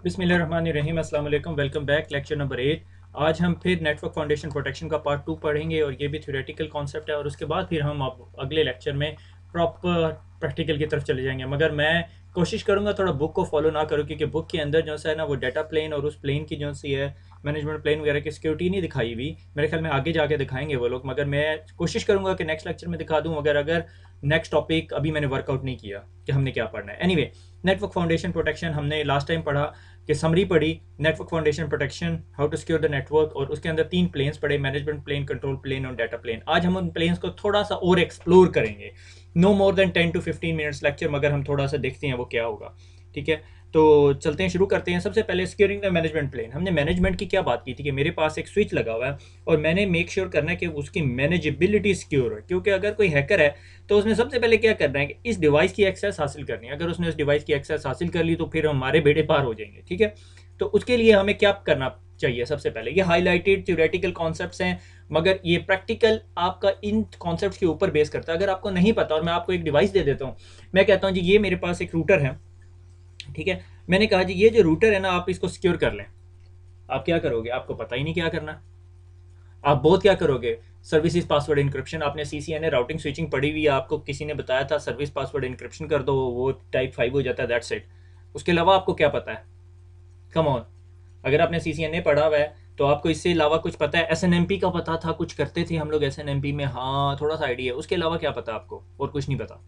बिस्मिल्लाहिर्रहमानिर्रहीम अस्सलाम वालेकुम। Welcome back. Lecture number 8। आज हम फिर नेटवर्क फाउंडेशन प्रोटेक्शन का पार्ट 2 पढ़ेंगे और ये भी थ्योरेटिकल कॉन्सेप्ट है और उसके बाद फिर हम अब अगले लेक्चर में प्रॉपर प्रैक्टिकल की तरफ चले जाएंगे। मगर मैं कोशिश करूंगा थोड़ा बुक को फॉलो ना करूँ, क्योंकि बुक के अंदर जो सा है ना वो डाटा प्लेन और उस प्लेन की जो सी है मैनेजमेंट प्लेन वगैरह की सिक्योरिटी नहीं दिखाई हुई। मेरे ख्याल में आगे जाके दिखाएंगे वो लोग, मगर मैं कोशिश करूंगा कि नेक्स्ट लेक्चर में दिखा दूं, अगर नेक्स्ट टॉपिक अभी मैंने वर्कआउट नहीं किया कि हमने क्या पढ़ना है। एनीवे, नेटवर्क फाउंडेशन प्रोटेक्शन हमने लास्ट टाइम पढ़ा कि समरी पढ़ी, network foundation protection, how to secure the network, और उसके अंदर 3 प्लेन्स पढ़े, मैनेजमेंट प्लेन, कंट्रोल प्लेन और डाटा प्लेन। आज हम उन प्लेन्स को थोड़ा सा और एक्सप्लोर करेंगे। No more than 10 to 15 minutes lecture, मगर हम थोड़ा सा देखते हैं वो क्या होगा। ठीक है, तो चलते हैं, शुरू करते हैं। सबसे पहले सिक्योरिंग द मैनेजमेंट प्लेन। हमने मैनेजमेंट की क्या बात की थी कि मेरे पास एक स्विच लगा हुआ है और मैंने मेक श्योर करना है कि उसकी मैनेजेबिलिटी सिक्योर है, क्योंकि अगर कोई हैकर है तो उसने सबसे पहले क्या करना है कि इस डिवाइस की एक्सेस हासिल करनी है। अगर उसने उस डिवाइस की एक्सेस हासिल कर ली तो फिर हमारे बेड़े पार हो जाएंगे। ठीक है, तो उसके लिए हमें क्या करना चाहिए? सबसे पहले ये हाईलाइटेड थ्योरेटिकल कॉन्सेप्ट्स हैं, मगर ये प्रैक्टिकल आपका इन कॉन्सेप्ट्स के ऊपर बेस करता है। अगर आपको नहीं पता और मैं आपको एक डिवाइस दे देता हूँ, मैं कहता हूँ जी ये मेरे पास एक रूटर है, ठीक है, मैंने कहा जी ये जो रूटर है ना आप इसको सिक्योर कर लें। आप क्या करोगे? आपको पता ही नहीं क्या करना। आप बहुत क्या करोगे? Services password encryption. आपने CCNA राउटिंग स्विचिंग पढ़ी हुई है, आपको किसी ने बताया था सर्विस पासवर्ड इंक्रिप्शन कर दो, वो टाइप 5 हो जाता है, दैट्स इट। उसके अलावा आपको क्या पता है? कम ऑन, अगर आपने CCNA पढ़ा हुआ है तो आपको इससे अलावा कुछ पता है? SNMP का पता था, कुछ करते थे हम लोग SNMP में, हाँ थोड़ा सा आइडिया है। उसके अलावा क्या पता आपको? और कुछ नहीं पता।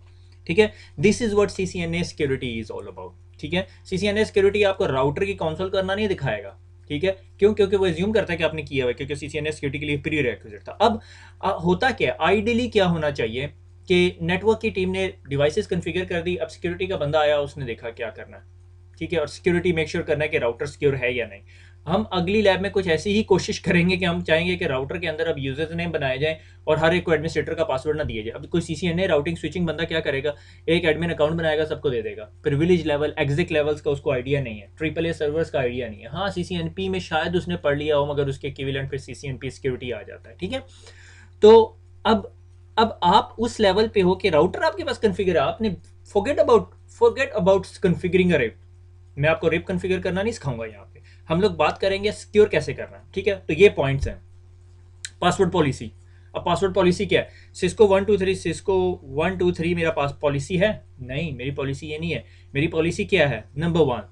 ठीक है, this is what CCNA security is all about. ठीक है, CCNA सिक्योरिटी आपको राउटर की कंसोल करना नहीं दिखाएगा। ठीक है, क्यों? क्योंकि वो एज्यूम करता है कि आपने किया हुआ है, क्योंकि CCNA सिक्योरिटी के लिए प्री रिक्विजिट था। अब होता क्या, आइडियली क्या होना चाहिए कि नेटवर्क की टीम ने डिवाइसेस कन्फिगर कर दी, अब सिक्योरिटी का बंदा आया, उसने देखा क्या करना है। ठीक है, और सिक्योरिटी मेक श्योर करना है कि राउटर सिक्योर है या नहीं। हम अगली लैब में कुछ ऐसी ही कोशिश करेंगे कि हम चाहेंगे कि राउटर के अंदर अब यूजर नेम बनाए जाए और हर एक को एडमिनिस्ट्रेटर का पासवर्ड ना दिया जाए। अब कोई CCNA राउटिंग स्विचिंग बंदा क्या करेगा? एक एडमिन अकाउंट बनाएगा, सबको दे देगा। प्रिविलेज लेवल, एग्जिक लेवल्स का उसको आइडिया नहीं है, AAA सर्वर्स का आइडिया नहीं है। हाँ, CCNP में शायद उसने पढ़ लिया हो, मगर उसके इक्विवेलेंट फिर CCNP सिक्योरिटी आ जाता है। ठीक है, तो अब अब आप उस लेवल पे हो कि राउटर आपके पास कन्फिगर है, आपने forget about configuring a rip. मैं आपको रिप कन्फिगर करना नहीं सिखाऊंगा यहाँ पे, हम लोग बात करेंगे सिक्योर कैसे करना है। ठीक है, तो ये पॉइंट्स हैं। Password policy. अब पासवर्ड पॉलिसी क्या है? सिस्को 123, सिस्को 123 मेरा पास पॉलिसी है? नहीं, मेरी पॉलिसी ये नहीं है। मेरी पॉलिसी क्या है? नंबर 1,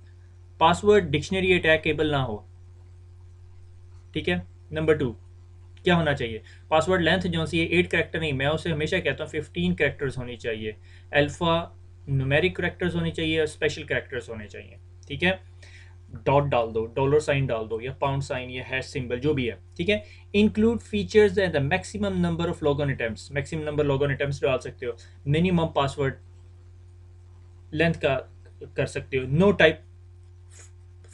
पासवर्ड डिक्शनरी अटैकेबल ना हो। ठीक है, नंबर 2, क्या होना चाहिए? पासवर्ड लेंथ जो सी है 8 करेक्टर नहीं, मैं उसे हमेशा कहता हूँ 15 करेक्टर्स होनी चाहिए। अल्फा न्यूमेरिक करेक्टर्स होने चाहिए और स्पेशल करेक्टर्स होने चाहिए। ठीक है, डॉट डाल दो, डॉलर साइन डाल दो, या पाउंड साइन, या हैश सिंबल, जो भी है। ठीक है, include features and the maximum number of log on attempts. Maximum number log on attempts डाल सकते हो, मिनिमम पासवर्ड लेंथ का कर सकते हो। नो टाइप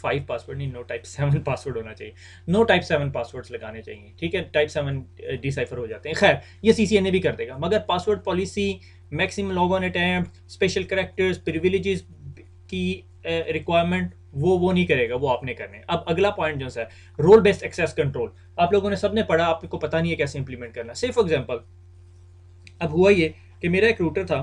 5 पासवर्ड नहीं, नो टाइप 7 पासवर्ड होना चाहिए। नो टाइप 7 पासवर्ड्स लगाने चाहिए। ठीक है, टाइप 7 डिसाइफर हो जाते हैं। खैर, ये CCNA भी कर देगा, मगर password policy, maximum log on attempt, special characters, privileges की रिक्वायरमेंट, वो नहीं करेगा, वो आपने करने। अब अगला पॉइंट जो है रोल बेस्ड एक्सेस कंट्रोल। आप लोगों ने सबने पढ़ा, आपको पता नहीं है कैसे इंप्लीमेंट करना। से फॉर एग्जांपल, अब हुआ ये कि मेरा एक रूटर था।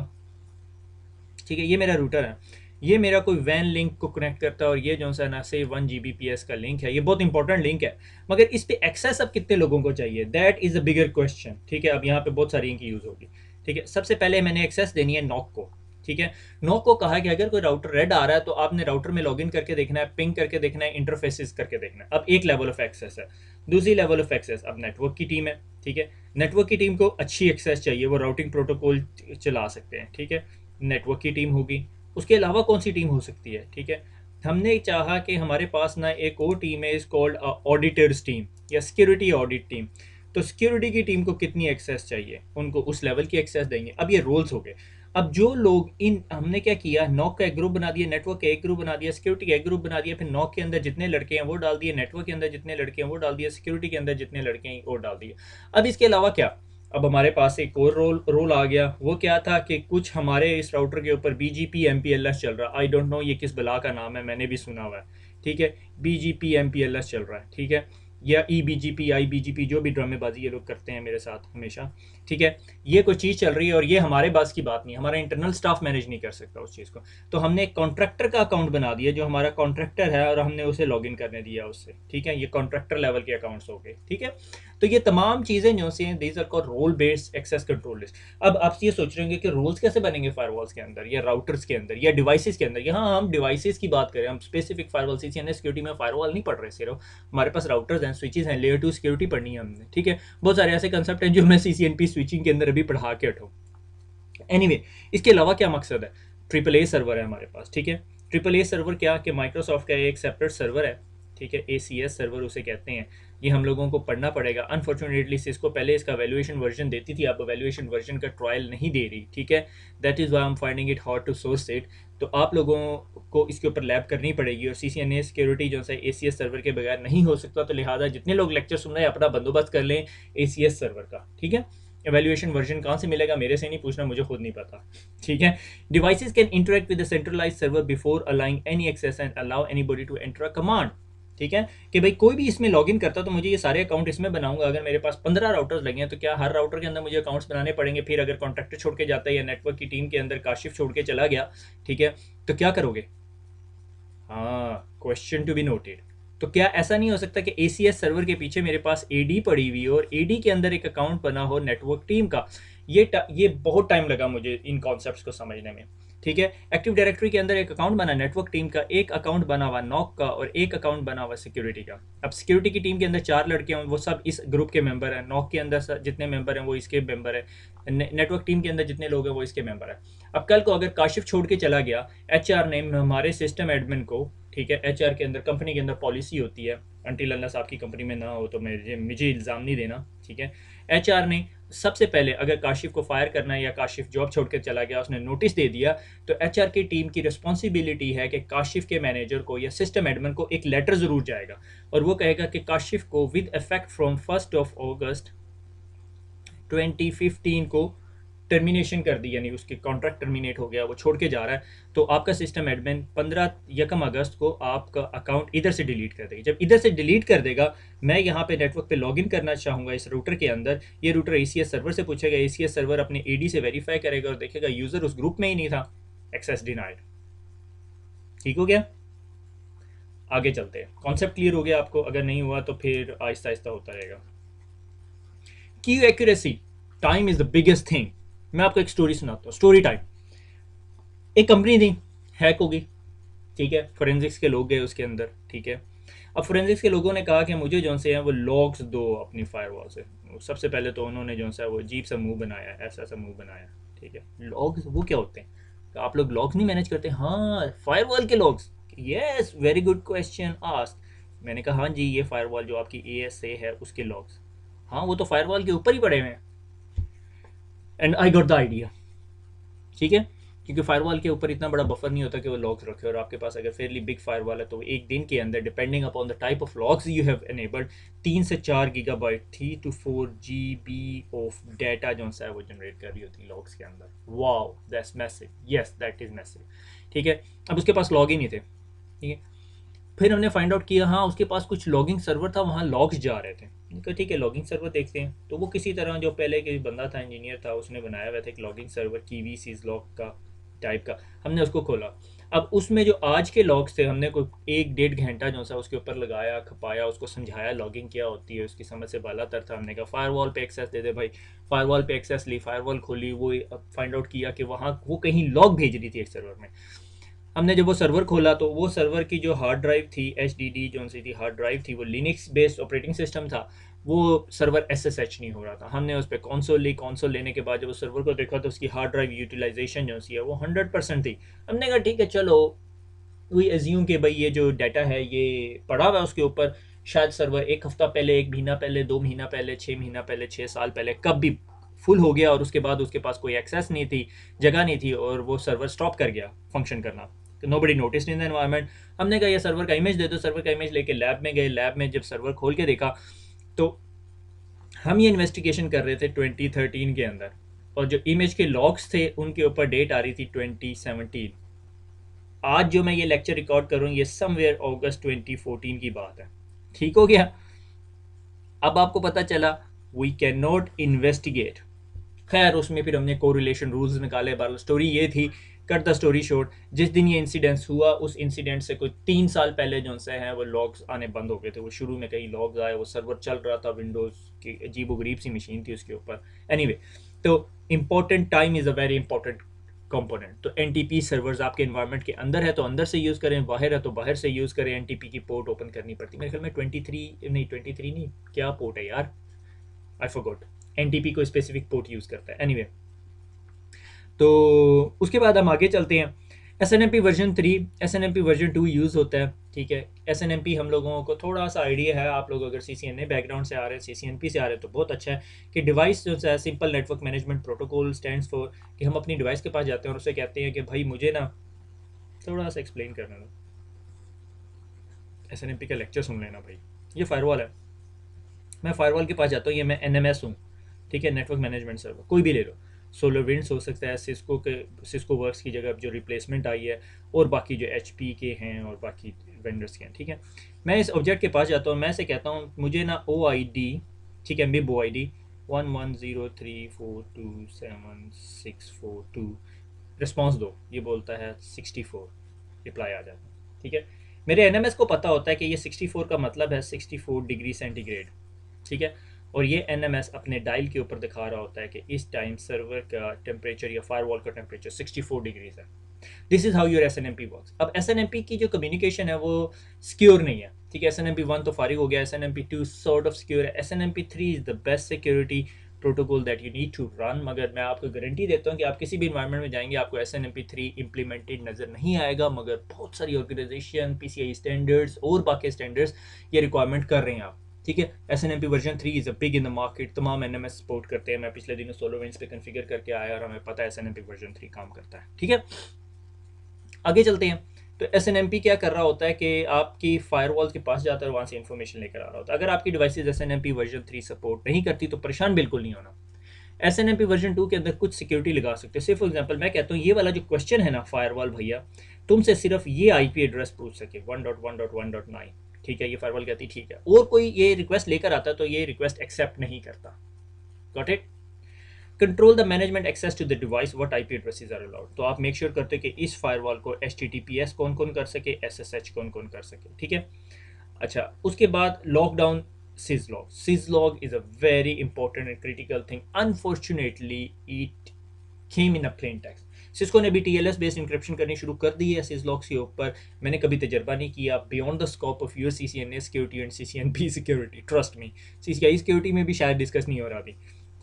ठीक है, ये मेरा रूटर है, ये मेरा कोई वैन लिंक को कनेक्ट करता है, और ये जो सा ना से 1 Gbps का लिंक है, ये बहुत इंपॉर्टेंट लिंक है, मगर इस पे एक्सेस अब कितने लोगों को चाहिए? That is a bigger question. ठीक है, अब यहाँ पे बहुत सारी इनकी यूज होगी। ठीक है, सबसे पहले मैंने एक्सेस देनी है नॉक को। ठीक है, नॉक को कहा कि अगर कोई राउटर रेड आ रहा है तो आपने राउटर में लॉगिन करके देखना है, पिंग करके देखना है, इंटरफेसेस करके देखना है। अब एक लेवल ऑफ एक्सेस है। दूसरी लेवल ऑफ एक्सेस, अब नेटवर्क की टीम है। ठीक है, नेटवर्क की टीम को अच्छी एक्सेस चाहिए, वो राउटिंग प्रोटोकॉल चला सकते हैं। ठीक है, नेटवर्क की टीम होगी। उसके अलावा कौन सी टीम हो सकती है? ठीक है, हमने चाहा कि हमारे पास ना एक और टीम है, इज कॉल्ड ऑडिटर्स टीम या सिक्योरिटी ऑडिट टीम। तो सिक्योरिटी की टीम को कितनी एक्सेस चाहिए? उनको उस लेवल की एक्सेस देंगे। अब ये रोल्स हो गए। अब जो लोग इन, हमने क्या किया, नॉक का एक ग्रुप बना दिया, नेटवर्क का एक ग्रुप बना दिया, सिक्योरिटी का एक ग्रुप बना दिया, फिर नॉक के अंदर जितने लड़के हैं वो डाल दिए, नेटवर्क के अंदर जितने लड़के हैं वो डाल दिया, सिक्योरिटी के अंदर जितने लड़के हैं वो डाल दिए। अब इसके अलावा क्या? अब हमारे पास एक और रोल आ गया। वो क्या था कि कुछ हमारे इस राउटर के ऊपर BGP MPLS चल रहा है। आई डोंट नो ये किस बला का नाम है, मैंने भी सुना हुआ है। ठीक है, BGP MPLS चल रहा है। ठीक है, या EBGP IBGP जो भी ड्रामेबाजी ये लोग करते हैं मेरे साथ हमेशा, ठीक है, ये कोई चीज़ चल रही है और ये हमारे पास की बात नहीं, हमारा इंटरनल स्टाफ मैनेज नहीं कर सकता उस चीज़ को। तो हमने एक कॉन्ट्रैक्टर का अकाउंट बना दिया जो हमारा कॉन्ट्रैक्टर है और हमने उसे लॉगिन करने दिया उससे, ठीक है, ये कॉन्ट्रैक्टर लेवल के अकाउंट्स हो गए, ठीक है। तो ये तमाम चीज़ें जो सी हैं these are called role based access control list. अब आप ये सोच रहे होंगे कि रूल्स कैसे बनेंगे फायरवॉल्स के अंदर या राउटर्स के अंदर या डिवाइसेस के अंदर। यहाँ हम डिवाइसेस की बात करें, हम स्पेसिफिक फायरवॉल CCNA सिक्योरिटी में फायरवॉल नहीं पढ़ रहे सिर्फ, हमारे पास राउटर्स हैं, स्विचेस हैं, लेयर 2 सिक्योरिटी पढ़नी है हमने, ठीक है। बहुत सारे ऐसे कंसेप्ट हैं जो मैं CCNP स्विचिंग के अंदर अभी पढ़ा के हटूँ। एनीवे, इसके अलावा क्या मकसद है, AAA सर्वर है हमारे पास, ठीक है। AAA सर्वर क्या कि माइक्रोसॉफ्ट का एक सेपरेट सर्वर है, ठीक है, ACS सर्वर उसे कहते हैं। ये हम लोगों को पढ़ना पड़ेगा। अनफॉर्चुनेटली सिस्को पहले इसका वैल्यूएशन वर्जन देती थी, अब वैल्यूएशन वर्जन का ट्रायल नहीं दे रही, ठीक है। That is why I am finding it hard to source it. तो आप लोगों को इसके ऊपर लैब करनी पड़ेगी और CCNA सिक्योरिटी जो है ACS सर्वर के बगैर नहीं हो सकता। तो लिहाजा जितने लोग लेक्चर सुन रहे हैं अपना बंदोबस्त कर लें ACS सर्वर का, ठीक है। एवेल्यूएशन वर्जन कहाँ से मिलेगा मेरे से नहीं पूछना, मुझे खुद नहीं पता, ठीक है। Devices can interact with the centralized server before allowing any access and allow anybody to enter a command, ठीक है। कि भाई कोई भी इसमें लॉगिन करता तो मुझे ये सारे अकाउंट इसमें बनाऊंगा। अगर मेरे पास 15 राउटर्स लगे हैं तो क्या हर राउटर के अंदर मुझे अकाउंट्स बनाने पड़ेंगे? फिर अगर कॉन्ट्रैक्टर छोड़ के जाता है या नेटवर्क की टीम के अंदर काशिफ छोड़ के चला गया, ठीक है, तो क्या करोगे? हाँ, क्वेश्चन टू बी नोटेड। तो क्या ऐसा नहीं हो सकता कि ACS सर्वर के पीछे मेरे पास AD पड़ी हुई हो और AD के अंदर एक अकाउंट बना हो नेटवर्क टीम का? ये बहुत टाइम लगा मुझे इन कॉन्सेप्ट्स को समझने में, ठीक है। एक्टिव डायरेक्टरी के अंदर एक अकाउंट बना नेटवर्क टीम का, एक अकाउंट बना हुआ नॉक का और एक अकाउंट बना हुआ सिक्योरिटी का। अब सिक्योरिटी की टीम के अंदर 4 लड़के हैं, वो सब इस ग्रुप के मेंबर हैं। नॉक के अंदर जितने मेंबर हैं वो इसके मेंबर हैं। नेटवर्क टीम के अंदर जितने लोग हैं वो इसके मेंबर हैं। अब कल को अगर काशिफ छोड़ के चला गया, HR ने हमारे सिस्टम एडमिन को, ठीक है, HR के अंदर कंपनी के अंदर पॉलिसी होती है, अंटिल अल्लाह साहब की कंपनी में ना हो तो मुझे इल्ज़ाम नहीं देना, ठीक है। HR ने सबसे पहले अगर काशिफ को फायर करना है या काशिफ जॉब छोड़ कर चला गया, उसने नोटिस दे दिया, तो HR की टीम की रिस्पॉन्सिबिलिटी है कि काशिफ के मैनेजर को या सिस्टम एडमिन को एक लेटर ज़रूर जाएगा और वो कहेगा कि काशिफ को विद इफेक्ट फ्रॉम 1 अगस्त 2015 को टर्मिनेशन कर दी, यानी उसके कॉन्ट्रैक्ट टर्मिनेट हो गया, वो छोड़ के जा रहा है, तो आपका सिस्टम एडमिन 15 अगस्त को आपका अकाउंट इधर से डिलीट कर देगा। जब इधर से डिलीट कर देगा, मैं यहाँ पे नेटवर्क पे लॉगिन करना चाहूँगा इस रूटर के अंदर, ये रूटर ACS सर्वर से पूछेगा, ACS सर्वर अपने AD से वेरीफाई करेगा और देखेगा यूज़र उस ग्रुप में ही नहीं था, एक्सेस डिनाइड। ठीक हो गया? आगे चलते हैं। कॉन्सेप्ट क्लियर हो गया आपको? अगर नहीं हुआ तो फिर आहिस्ता आहिस्ता होता रहेगा। की accuracy, time is the biggest thing. मैं आपको एक स्टोरी सुनाता हूँ, स्टोरी टाइम। एक कंपनी थी, हैक होगी, ठीक है, फोरेंसिक्स के लोग गए उसके अंदर, ठीक है। अब फोरेंसिक्स के लोगों ने कहा कि मुझे जो से हैं वो लॉग्स दो अपनी फायरवॉल से। सबसे पहले तो उन्होंने जो सा वो अजीब सा मुंह बनाया, ऐसा सा मुंह बनाया, ठीक है। लॉग्स वो क्या होते हैं? तो आप लोग लॉग्स नहीं मैनेज करते? हाँ, फायरवॉल के logs. Yes, very good question asked. मैंने कहा हाँ जी, ये फायरवॉल जो आपकी ASA है उसके लॉग्स। हाँ, वो तो फायरवॉल के ऊपर ही पड़े हुए हैं। And I got the idea, ठीक है, क्योंकि फायरवॉल के ऊपर इतना बड़ा बफर नहीं होता कि वो लॉग्स रखे, और आपके पास अगर फेयरली बिग फायरवॉल है तो एक दिन के अंदर depending upon the type of logs you have enabled 3 से 4 gigabyte 3 to 4 GB of data जो है वो जनरेट कर रही होती है लॉग्स के अंदर। Wow, that's massive, yes that is massive, ठीक है। अब उसके पास लॉग ही नहीं थे, ठीक है। फिर हमने फाइंड आउट किया, हाँ उसके पास कुछ लॉगिंग सर्वर था, वहाँ लॉग्स जा रहे थे। तो ठीक है, लॉगिंग सर्वर देखते हैं। तो वो किसी तरह जो पहले के बंदा था, इंजीनियर था, उसने बनाया हुआ था एक logging server Kiwi syslog का टाइप का। हमने उसको खोला। अब उसमें जो आज के लॉग्स थे, हमने कोई 1-1.5 घंटा जो सा उसके ऊपर लगाया, खपाया, उसको समझाया लॉगिंग क्या होती है, उसकी समझ से बाला तर था। हमने कहा फायरवॉल पे एक्सेस दे दे भाई, फायरवॉल पे एक्सेस ली, फायरवॉल खोली, वो फाइंड आउट किया कि वहाँ वो कहीं लॉग भेज रही थी एक सर्वर में। हमने जब वो सर्वर खोला तो वो सर्वर की जो हार्ड ड्राइव थी, HDD जो सी थी हार्ड ड्राइव थी, वो लिनक्स बेस्ड ऑपरेटिंग सिस्टम था, वो सर्वर SSH नहीं हो रहा था। हमने उस पर कॉन्सोल ली, कॉन्सोल लेने के बाद जब उस सर्वर को देखा तो उसकी हार्ड ड्राइव यूटिलाइजेशन जो सी है वो 100% थी। हमने कहा ठीक है चलो, वी एज्यूम कि भाई ये जो डाटा है ये पड़ा हुआ है उसके ऊपर, शायद सर्वर 1 हफ्ता पहले, 1 महीना पहले, 2 महीना पहले, 6 महीना पहले, 6 साल पहले कब भी फुल हो गया और उसके बाद उसके पास कोई एक्सेस नहीं थी, जगह नहीं थी और वो सर्वर स्टॉप कर गया फंक्शन करना। Nobody notice in the environment. हमने कहा ये सर्वर का इमेज दे दो। सर्वर का इमेज लेके लैब में गए। लैब में जब सर्वर खोल के देखा तो हम ये इन्वेस्टिगेशन कर रहे थे 2013 के अंदर, और जो इमेज के लॉग्स थे उनके ऊपर डेट आ रही थी 2017। आज जो मैं ये लेक्चर रिकॉर्ड कर रहा हूँ ये समवेयर अगस्त 2014 की बात है। ठीक हो गया? अब आपको पता चला वी कैन नॉट इन्वेस्टिगेट। खैर उसमें फिर हमने कोरिलेशन रूल्स निकाले। बहरहाल स्टोरी ये थी, कट द स्टोरी शॉर्ट, जिस दिन ये इंसिडेंस हुआ उस इंसिडेंट से कोई 3 साल पहले जो से हैं वो लॉग्स आने बंद हो गए थे। वो शुरू में कई लॉग्स आए, वो सर्वर चल रहा था, विंडोज़ की अजीब गरीब सी मशीन थी उसके ऊपर। एनीवे, तो important time is a very important component. तो एन सर्वर्स आपके इन्वायरमेंट के अंदर है तो अंदर से यूज़ करें, बाहर है तो बाहर से यूज़ करें। एन की पोर्ट ओपन करनी पड़ती है। मेरे ख्याल में 23 नहीं, क्या पोर्ट है यार, आई फॉरगॉट। एन को स्पेसिफिक पोर्ट यूज़ करता है। एनीवे, तो उसके बाद हम आगे चलते हैं। S N M P version 3, S N M P version 2 use होता है। ठीक है, एस एन एम पी हम लोगों को थोड़ा सा आइडिया है। आप लोग अगर सी सी एन ए बैकग्राउंड से आ रहे हैं, सी सी एन पी से आ रहे हैं, तो बहुत अच्छा है कि डिवाइस जो है simple network management protocol stands for कि हम अपनी डिवाइस के पास जाते हैं और उससे कहते हैं कि भाई मुझे ना थोड़ा सा एक्सप्लेन करना दो, एस एन एम पी का लेक्चर सुन लेना भाई। ये फायरवॉल है, मैं फायरवॉल के पास जाता हूँ, ये मैं एन एम एस हूँ। ठीक है, नेटवर्क मैनेजमेंट सर्वर कोई भी ले लो, सोलर विंड्स हो सकता है, सिस्को वर्क्स की जगह जो रिप्लेसमेंट आई है, और बाकी जो एच पी के हैं और बाकी वेंडर्स के हैं। ठीक है, मैं इस ऑब्जेक्ट के पास जाता हूँ, मैं से कहता हूँ मुझे ना ओ आई डी, ठीक है, एम्बिब ओ आई डी 1103427642 रिस्पॉन्स दो, ये बोलता है 64, रिप्लाई आ जाता है। ठीक है, मेरे एन एम एस को पता होता है कि ये 64 का मतलब है 64 डिग्री सेंटीग्रेड। ठीक है, और ये एन एम एस अपने डायल के ऊपर दिखा रहा होता है कि इस टाइम सर्वर का टेम्परेचर या फायरवॉल का टेम्परेचर 64 डिग्रीज है। This is how your S N M P works. अब एस एन एम पी की जो कम्युनिकेशन है वो सिक्योर नहीं है। ठीक है, एस एन एम पी 1 तो फारिग हो गया, S N M P 2 sort of secure है, S N M P 3 is the best security protocol that you need to run. मगर मैं आपको गारंटी देता हूँ कि आप किसी भी इन्वायरमेंट में जाएंगे आपको S N M P 3 implemented नज़र नहीं आएगा, मगर बहुत सारी organization P C I standards और बाकी स्टैंडर्ड्स ये रिक्वायरमेंट कर रहे हैं आप। ठीक है, S N M P version 3 is a big in the market, तमाम एन एम एस सपोर्ट करते हैं। मैं पिछले दिनों सोलोवेंट्स पे कन्फिगर करके आया और हमें पता है S N M P version 3 काम करता है। ठीक है, आगे चलते हैं। तो एस एन एम पी क्या कर रहा होता है कि आपकी फायरवॉल के पास जाता है और वहाँ से इन्फॉर्मेशन लेकर आ रहा होता है। अगर आपकी devices S N M P version 3 support नहीं करती तो परेशान बिल्कुल नहीं होना। S N M P version 2 के अंदर कुछ सिक्योरिटी लगा सकते हो। से फॉर एग्जाम्पल मैं कहता हूँ ये वाला जो क्वेश्चन है ना फायरवॉल भैया, तुमसे सिर्फ ये आई पी एड्रेस पूछ सके 1.1.1.9। ठीक है, ये फायरवॉल कहती ठीक है, और कोई ये रिक्वेस्ट लेकर आता तो ये रिक्वेस्ट एक्सेप्ट नहीं करता। Got it. Control the management access to the device, what IP addresses are allowed. तो आप मेक श्योर करते कि इस फायरवॉल को HTTPS कौन कौन कर सके, SSH कौन कौन कर सके। ठीक है, अच्छा उसके बाद lockdown syslog. Syslog is a very important and critical thing. Unfortunately it came in a plain text. Cisco ने भी TLS बेस्ड इंक्रिप्शन करनी शुरू कर दी है सिजलॉग्स के ऊपर। मैंने कभी तजर्बा नहीं किया, beyond the scope of your CCNA security and CCNP security, trust me. CCI security में भी शायद डिस्कस नहीं हो रहा अभी।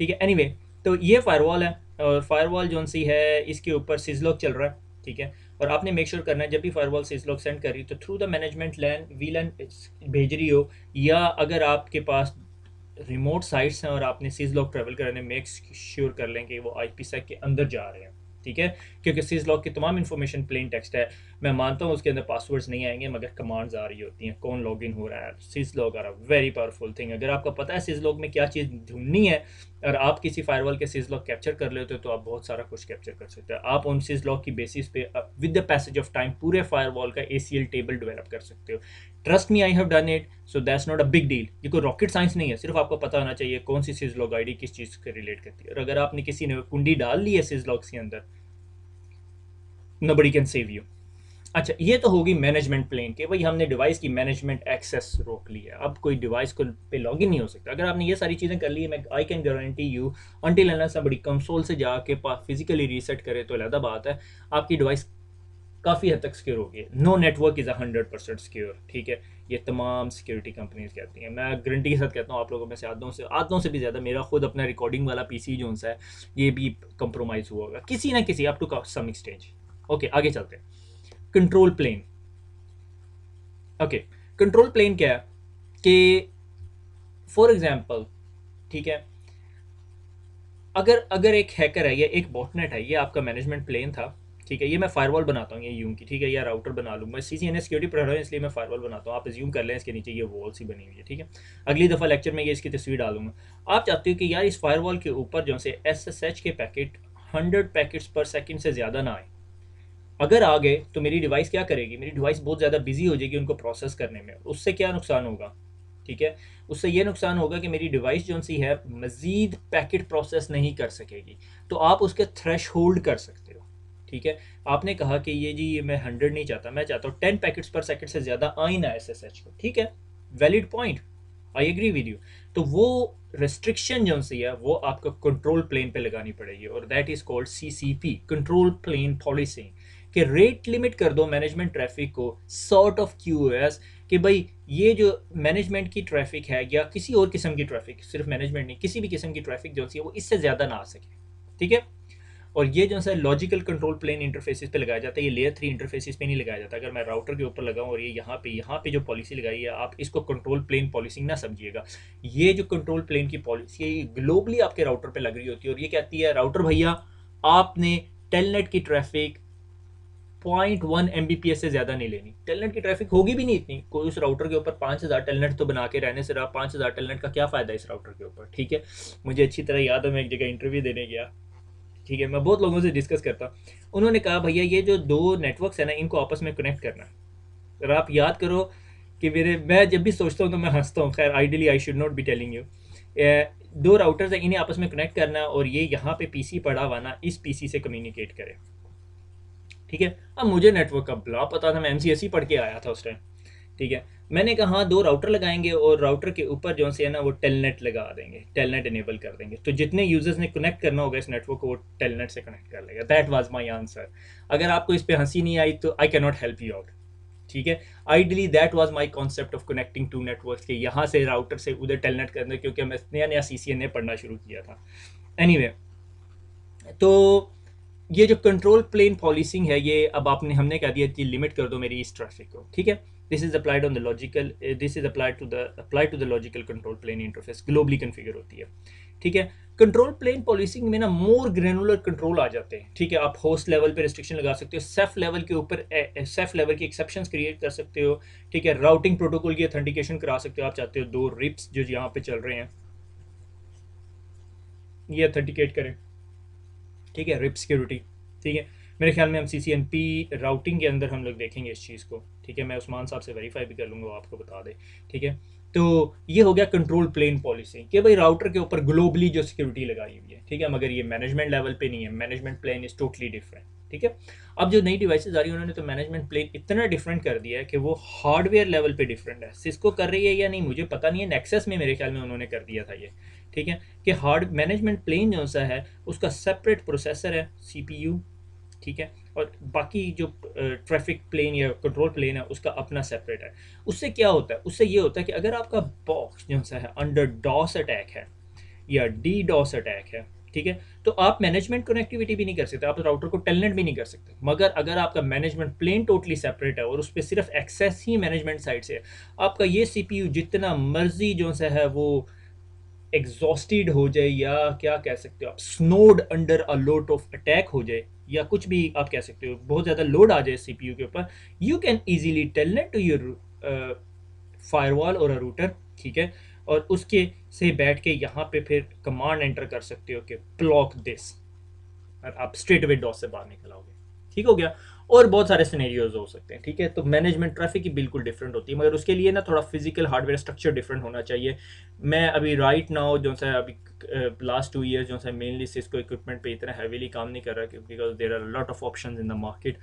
ठीक है, एनीवे, तो ये फायरवॉल है और फायरवॉल जो सी है इसके ऊपर सिजलॉग चल रहा है। ठीक है, और आपने मेक श्योर करना है जब भी फायरवॉल सिजलॉग सेंड कर रही हो तो through the management LAN VLAN भेज रही हो, या अगर आपके पास रिमोट साइट्स हैं और आपने सिजलॉग ट्रैवल कराने, मेक श्योर कर लें कि वो IPsec के अंदर जा रहे हैं। ठीक है, क्योंकि सिजलॉग की तमाम इन्फॉर्मेशन प्लेन टेक्स्ट है। मैं मानता हूँ उसके अंदर पासवर्ड्स नहीं आएंगे मगर कमांड्स आ रही होती हैं, कौन लॉगिन हो रहा है। Syslog are a very powerful thing. अगर आपको पता है सिजलॉग में क्या चीज़ ढूंढनी है और आप किसी फायरवॉल के सिजलॉग कैप्चर कर लेते हो तो आप बहुत सारा कुछ कैप्चर कर सकते हो। आप उन सिजलॉग की बेसिस पे with the passage of time पूरे फायरवॉल का ACL टेबल डेवलप कर सकते हो। Trust me, I have done it, so that's not a big deal. ये कोई रॉकेट साइंस नहीं है, सिर्फ आपको पता होना चाहिए कौन सी सिजलॉग आईडी किस चीज़ से रिलेट करती है। और अगर आपने किसी ने कुंडी डाल ली है सिजलॉग्स के अंदर, नोबडी कैन सेव यू। अच्छा, ये तो होगी मैनेजमेंट प्लेन के भाई हमने डिवाइस की मैनेजमेंट एक्सेस रोक ली है, अब कोई डिवाइस को पे लॉगिन नहीं हो सकता। अगर आपने ये सारी चीज़ें कर ली है, मैं I can guarantee you until unless बड़ी कंसोल से जाके फिजिकली रीसेट करे तो अलग बात है, आपकी डिवाइस काफ़ी हद तक सिक्योर होगी। No network is 100% secure. ठीक है, ये तमाम सिक्योरिटी कंपनीज कहती हैं। मैं गारंटी के साथ कहता हूँ आप लोगों में से आधों से भी ज़्यादा मेरा खुद अपना रिकॉर्डिंग वाला PC जो सा है ये भी कंप्रोमाइज़ हुआ होगा किसी ना किसी up to some extent. Okay, आगे चलते हैं। Control plane. Okay, control plane क्या है कि फॉर एग्जांपल, ठीक है, अगर अगर एक हैकर है या एक बॉटनेट है, ये आपका मैनेजमेंट प्लेन था। ठीक है, ये मैं फायरवॉल बनाता हूँ ये यूं की, ठीक है, या राउटर बना लूँ मैं। CCNA सिक्योरिटी पढ़ रहा हूँ इसलिए मैं फायरवॉल बनाता हूँ। आप एज्यूम कर लें इसके नीचे ये वॉल सी बनी हुई है। ठीक है, अगली दफ़ा लेक्चर में ये इसकी तस्वीर डालूंगा। आप चाहते हो कि यार इस फायरवॉल के ऊपर जो से SSH के पैकेट 100 पैकेट्स पर सेकेंड से ज़्यादा ना आए। अगर आ गए तो मेरी डिवाइस क्या करेगी, मेरी डिवाइस बहुत ज़्यादा बिजी हो जाएगी उनको प्रोसेस करने में। उससे क्या नुकसान होगा, ठीक है। उससे ये नुकसान होगा कि मेरी डिवाइस जो सी है मज़ीद पैकेट प्रोसेस नहीं कर सकेगी, तो आप उसके थ्रेश होल्ड कर सकते हो। ठीक है, आपने कहा कि ये जी ये मैं 100 नहीं चाहता, मैं चाहता हूँ 10 पैकेट्स पर सेकंड से ज़्यादा आ ही ना SSH को। ठीक है, valid point, I agree with you. तो वो रिस्ट्रिक्शन जो सी है वो आपको कंट्रोल प्लेन पे लगानी पड़ेगी, और that is called CCP, control plane policy. कि रेट लिमिट कर दो मैनेजमेंट ट्रैफिक को, सॉर्ट ऑफ QoS, कि भाई ये जो मैनेजमेंट की ट्रैफिक है या किसी और किस्म की ट्रैफिक, सिर्फ मैनेजमेंट नहीं, किसी भी किस्म की ट्रैफिक जो है वो इससे ज़्यादा ना आ सके। ठीक है, और ये जो है लॉजिकल कंट्रोल प्लेन इंटरफेसिस पे लगाया जाता है, ये लेयर 3 इंटरफेसिस पे नहीं लगाया जाता। अगर मैं राउटर के ऊपर लगाऊं और ये यहाँ पे जो पॉलिसी लगाई है, आप इसको कंट्रोल प्लेन पॉलिसी ना समझिएगा। ये जो कंट्रोल प्लेन की पॉलिसी है ये ग्लोबली आपके राउटर पे लग रही होती है, और ये कहती है राउटर भैया आपने टेलनेट की ट्रैफिक 0.1 Mbps से ज़्यादा नहीं लेनी। टेलनेट की ट्रैफिक होगी भी नहीं इतनी, कोई उस राउटर के ऊपर 5000 टेलनेट तो बना के रहने से रहा, 5000 टेलनेट का क्या फ़ायदा इस राउटर के ऊपर। ठीक है, मुझे अच्छी तरह याद है, मैं एक जगह इंटरव्यू देने गया। ठीक है, मैं बहुत लोगों से डिस्कस करता, उन्होंने कहा भैया ये जो दो नेटवर्क्स है ना इनको आपस में कनेक्ट करना है। अगर आप याद करो कि मैं जब भी सोचता हूँ तो मैं हंसता हूँ, खैर ideally I should not be telling you. दो राउटर्स हैं, इन्हें आपस में कनेक्ट करना है, और ये यहाँ पे PC पड़ा हुआ ना इस PC से कम्युनिकेट करे। ठीक है, अब मुझे नेटवर्क का बला पता था, मैं MCSE पढ़ के आया था उस टाइम। ठीक है, मैंने कहा हाँ दो राउटर लगाएंगे और राउटर के ऊपर जो है ना वो टेलनेट लगा देंगे, टेलनेट इनेबल कर देंगे, तो जितने यूजर्स ने कनेक्ट करना होगा इस नेटवर्क को वो टेलनेट से कनेक्ट कर लेगा। That was my answer. अगर आपको इस पे हंसी नहीं आई तो I can not help you out. ठीक है, ideally that was my concept of connecting to networks, के यहाँ से राउटर से उधर टेलनेट करना, क्योंकि मैं नया नया CCNA पढ़ना शुरू किया था। एनीवे तो ये जो कंट्रोल प्लेन पॉलिसिंग है ये अब आपने हमने कह दिया कि लिमिट कर दो मेरी इस ट्रैफिक को। ठीक है, this is applied on the logical, this is applied to the logical control plane interface, globally configure होती है। ठीक है, कंट्रोल प्लेन पॉलिसिंग में ना मोर ग्रेनुलर कंट्रोल आ जाते हैं। ठीक है, आप होस्ट लेवल पे रिस्ट्रिक्शन लगा सकते हो, सेफ लेवल के ऊपर सेफ लेवल की एक्सेप्शंस क्रिएट कर सकते हो। ठीक है, राउटिंग प्रोटोकॉल की ऑथेंटिकेशन करा सकते हो। आप चाहते हो दो रिप्स जो यहाँ पे चल रहे हैं ये ऑथेंटिकेट करें। ठीक है, रिप सिक्योरिटी। ठीक है, मेरे ख्याल में हम CCNP राउटिंग के अंदर हम लोग देखेंगे इस चीज़ को। ठीक है, मैं उस्मान साहब से वेरीफाई भी कर लूँगा, वो आपको बता दे। ठीक है, तो ये हो गया कंट्रोल प्लेन पॉलिसी कि भाई राउटर के ऊपर ग्लोबली जो सिक्योरिटी लगाई हुई है। ठीक है, मगर ये मैनेजमेंट लेवल पे नहीं है, management plane is totally different. ठीक है, अब जो नई डिवाइसेज आ रही है उन्होंने तो मैनेजमेंट प्लेन इतना डिफरेंट कर दिया है कि वो हार्डवेयर लेवल पे डिफरेंट है। सिस्को कर रही है या नहीं मुझे पता नहीं है, नेक्सस में मेरे ख्याल में उन्होंने कर दिया था ये। ठीक है, कि हार्ड मैनेजमेंट प्लेन जो सा है उसका सेपरेट प्रोसेसर है CPU। ठीक है, और बाकी जो ट्रैफिक प्लेन या कंट्रोल प्लेन है उसका अपना सेपरेट है। उससे क्या होता है, उससे ये होता है कि अगर आपका बॉक्स जो सा है अंडर डॉस अटैक है या DDoS अटैक है, ठीक है, तो आप मैनेजमेंट कनेक्टिविटी भी नहीं कर सकते, आप राउटर को टेलनेट भी नहीं कर सकते। मगर अगर आपका मैनेजमेंट प्लेन टोटली सेपरेट है और उस पर सिर्फ एक्सेस ही मैनेजमेंट साइड से है, आपका ये CPU जितना मर्जी जो सा है वो एग्जॉस्टेड हो जाए, या क्या कह सकते हो आप, snowed under a load of attack हो जाए, या कुछ भी आप कह सकते हो, बहुत ज़्यादा लोड आ जाए CPU के ऊपर, you can easily telnet to your firewall और अ रूटर। ठीक है, और उसके से बैठ के यहाँ पे फिर कमांड एंटर कर सकते हो कि ब्लॉक दिस, और आप स्ट्रेट अवे डॉस से बाहर निकल आओगे। ठीक हो गया, और बहुत सारे सिनेरियोज हो सकते हैं। ठीक है, तो मैनेजमेंट ट्रैफिक की बिल्कुल डिफरेंट होती है, मगर उसके लिए ना थोड़ा फिजिकल हार्डवेयर स्ट्रक्चर डिफरेंट होना चाहिए। मैं अभी राइट नाउ जो सा अभी लास्ट 2 ईयर्स जो सा मेनली सिस्को इक्विपमेंट पे इतना हैवीली काम नहीं कर रहा, because there are lot of options in the market.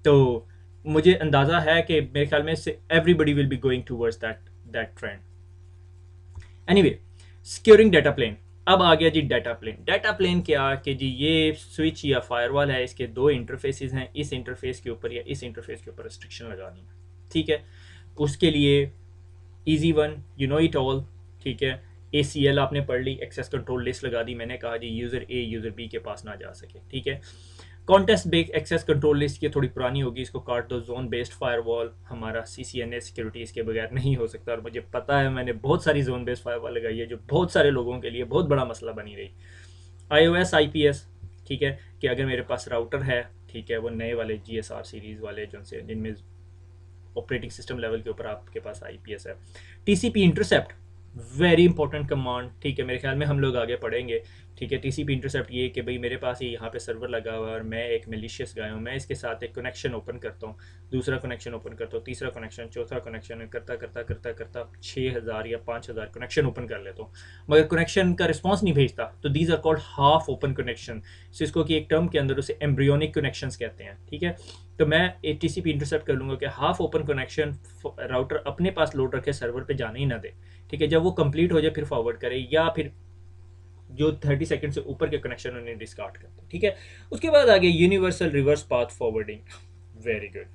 तो मुझे अंदाज़ा है कि मेरे ख्याल में से everybody will be going towards that trend. Anyway, securing data plane, अब आ गया जी डाटा प्लेन। डाटा प्लेन क्या कि जी ये स्विच या फायरवॉल है, इसके दो इंटरफेसेस हैं, इस इंटरफेस के ऊपर या इस इंटरफेस के ऊपर रिस्ट्रिक्शन लगानी है। ठीक है, उसके लिए easy one, you know it all. ठीक है, ACL आपने पढ़ ली, एक्सेस कंट्रोल लिस्ट लगा दी, मैंने कहा जी यूज़र A यूज़र B के पास ना जा सके। ठीक है, context based access control list की थोड़ी पुरानी होगी, इसको काट दो। जोन बेस्ड फायरवॉल, हमारा CCNA सिक्योरिटी इसके बगैर नहीं हो सकता, और मुझे पता है मैंने बहुत सारी जोन बेस्ड फायरवॉल लगाई है जो बहुत सारे लोगों के लिए बहुत बड़ा मसला बनी रही। iOS IPS, ठीक है, कि अगर मेरे पास राउटर है, ठीक है, वो नए वाले GSR सीरीज़ वाले जो से जिनमें ऑपरेटिंग सिस्टम लेवल के ऊपर आपके पास IPS है। TCP intercept, very important command, ठीक है, मेरे ख्याल में हम लोग आगे पढ़ेंगे। ठीक है, टीसीपी इंटरसेप्ट ये कि भाई मेरे पास ही यहाँ पे सर्वर लगा हुआ है और मैं एक मेलिशियस गाय हूँ, मैं इसके साथ एक कनेक्शन ओपन करता हूँ, दूसरा कनेक्शन ओपन करता हूँ, तीसरा कनेक्शन, चौथा कनेक्शन, करता करता करता करता 6,000 या 5,000 कनेक्शन ओपन कर लेता हूँ, मगर कनेक्शन का रिस्पॉन्स नहीं भेजता, तो these are called half open connection. जिसको कि एक टर्म के अंदर उसे एम्ब्रियोनिक कनेक्शंस कहते हैं। ठीक है, तो मैं एक टीसीपी इंटरसेप्ट कर लूँगा कि हाफ ओपन कनेक्शन राउटर अपने पास लोड रखे, सर्वर पे जाने ही ना दे। ठीक है, जब वो कंप्लीट हो जाए फिर फॉरवर्ड करे, या फिर जो 30 सेकंड से ऊपर के कनेक्शन उन्हें डिस्कार्ड करते हैं। ठीक है, उसके बाद आगे universal reverse path forwarding. Very good,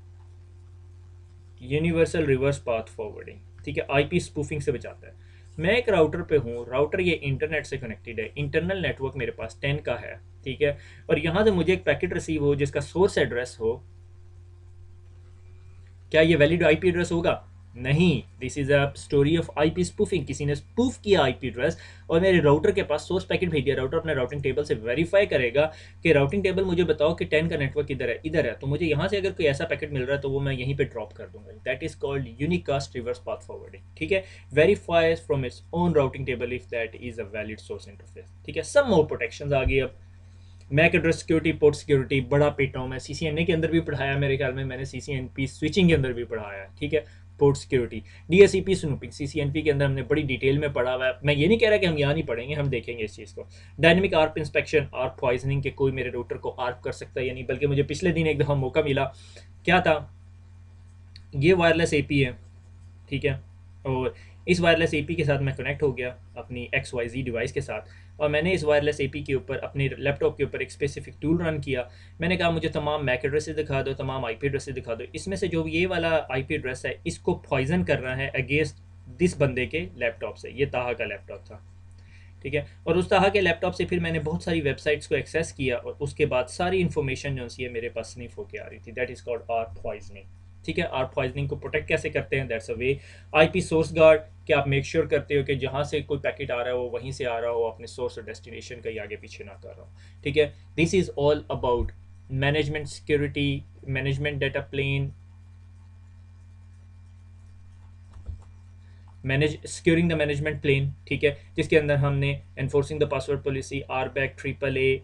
universal reverse path forwarding. ठीक है, आईपी स्पूफिंग से बचाता है। मैं एक राउटर पे हूँ, राउटर ये इंटरनेट से कनेक्टेड है, इंटरनल नेटवर्क मेरे पास 10 का है। ठीक है, और यहाँ से मुझे एक पैकेट रिसीव हो जिसका सोर्स एड्रेस हो, क्या ये वैलिड आईपी एड्रेस होगा? नहीं, this is a story of IP spoofing. किसी ने स्पूफ किया आईपी एड्रेस और मेरे राउटर के पास सोर्स पैकेट भेज दिया। राउटर अपने राउटिंग टेबल से वेरीफाई करेगा कि राउटिंग टेबल मुझे बताओ कि 10 का नेटवर्क इधर है, इधर है, तो मुझे यहाँ से अगर कोई ऐसा पैकेट मिल रहा है तो वो मैं यहीं पे ड्रॉप कर दूंगा। That is called unicast reverse path forwarding. ठीक है, verifies from its own routing table if that is a valid source interface. ठीक है, सम मोर प्रोटेक्शंस आ गई। अब MAC address security, port security बड़ा पीटा हूँ मैं, सीसीएनए के अंदर भी पढ़ाया, मेरे ख्याल में मैंने सीसीएनपी स्विचिंग के अंदर भी पढ़ाया। ठीक है, port security, DSCP snooping CCNP के अंदर हमने बड़ी डिटेल में पढ़ा हुआ है। मैं ये नहीं कह रहा कि हम यहाँ नहीं पढ़ेंगे, हम देखेंगे इस चीज़ को। Dynamic ARP inspection, ARP poisoning के कोई मेरे रूटर को आर्प कर सकता है या नहीं, बल्कि मुझे पिछले दिन एक दफ़ा मौका मिला। क्या था, ये वायरलेस एपी है। ठीक है, और इस वायरलेस एपी के साथ मैं कनेक्ट हो गया अपनी XYZ डिवाइस के साथ, और मैंने इस वायरलेस एपी के ऊपर अपने लैपटॉप के ऊपर एक स्पेसिफिक टूल रन किया। मैंने कहा मुझे तमाम मैक एड्रेसेस दिखा दो, तमाम आईपी एड्रेसेस दिखा दो, इसमें से जो ये वाला आईपी एड्रेस है इसको पॉइजन करना है अगेंस्ट दिस बंदे के लैपटॉप से। ये ताहा का लैपटॉप था। ठीक है, और उस ताहा के लैपटॉप से फिर मैंने बहुत सारी वेबसाइट्स को एक्सेस किया और उसके बाद सारी इन्फॉर्मेशन जो सी है मेरे पास स्निफ होके आ रही थी। That is called ARP poisoning. ठीक है, आर्प पॉइजनिंग को प्रोटेक्ट कैसे करते हैं? That's a way. IP source guard, कि आप मेक श्योर करते हो कि जहाँ से कोई पैकेट आ रहा है वो वहीं से आ रहा हो, अपने सोर्स और डेस्टिनेशन का आगे पीछे ना कर रहा हो। ठीक है, this is all about management security, management data plane, manage securing the management plane. ठीक है, जिसके अंदर हमने enforcing the password policy, RBAC, AAA,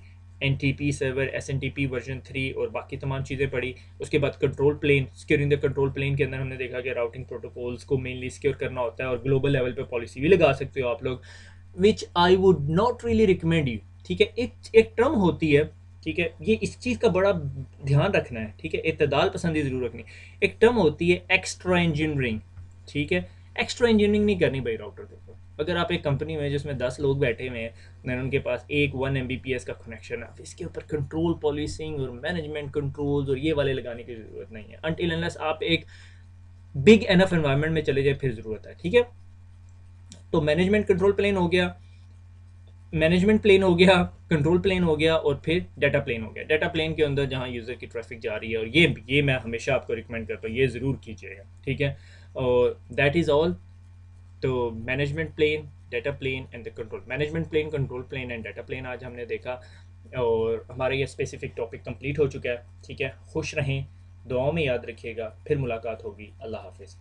NTP server, SNTP version 3 और बाकी तमाम चीज़ें पढ़ी। उसके बाद control plane, securing the control plane के अंदर हमने देखा कि राउटिंग प्रोटोकॉल्स को मेनली सिक्योर करना होता है और ग्लोबल लेवल पे पॉलिसी भी लगा सकते हो आप लोग, which I would not really recommend you. ठीक है, एक टर्म होती है, ठीक है, ये इस चीज़ का बड़ा ध्यान रखना है। ठीक है, इत्तेदाल पसंदी ज़रूर रखनी। एक टर्म होती है एक्स्ट्रा इंजीनियरिंग। ठीक है, एक्स्ट्रा इंजीनियरिंग नहीं करनी भाई राउटर के ऊपर। अगर आप एक कंपनी में जिसमें 10 लोग बैठे हुए हैं और उनके पास एक 1 Mbps का कनेक्शन है, इसके ऊपर कंट्रोल पॉलिसिंग और मैनेजमेंट कंट्रोल्स और ये वाले लगाने की ज़रूरत नहीं है, अनटिल अनलेस आप एक बिग एनफ एनवायरनमेंट में चले जाए फिर ज़रूरत है। ठीक है, तो मैनेजमेंट कंट्रोल प्लेन हो गया, मैनेजमेंट प्लेन हो गया, कंट्रोल प्लेन हो गया, और फिर डाटा प्लेन हो गया। डाटा प्लेन के अंदर जहाँ यूज़र की ट्रैफिक जा रही है, और ये मैं हमेशा आपको रिकमेंड करता हूँ, ये ज़रूर कीजिएगा। ठीक है, और दैट इज़ ऑल। तो management plane, data plane and the control, management plane, control plane and data plane आज हमने देखा, और हमारा ये स्पेसिफिक टॉपिक कंप्लीट हो चुका है। ठीक है, खुश रहें, दुआओं में याद रखिएगा, फिर मुलाकात होगी। अल्लाह हाफिज़।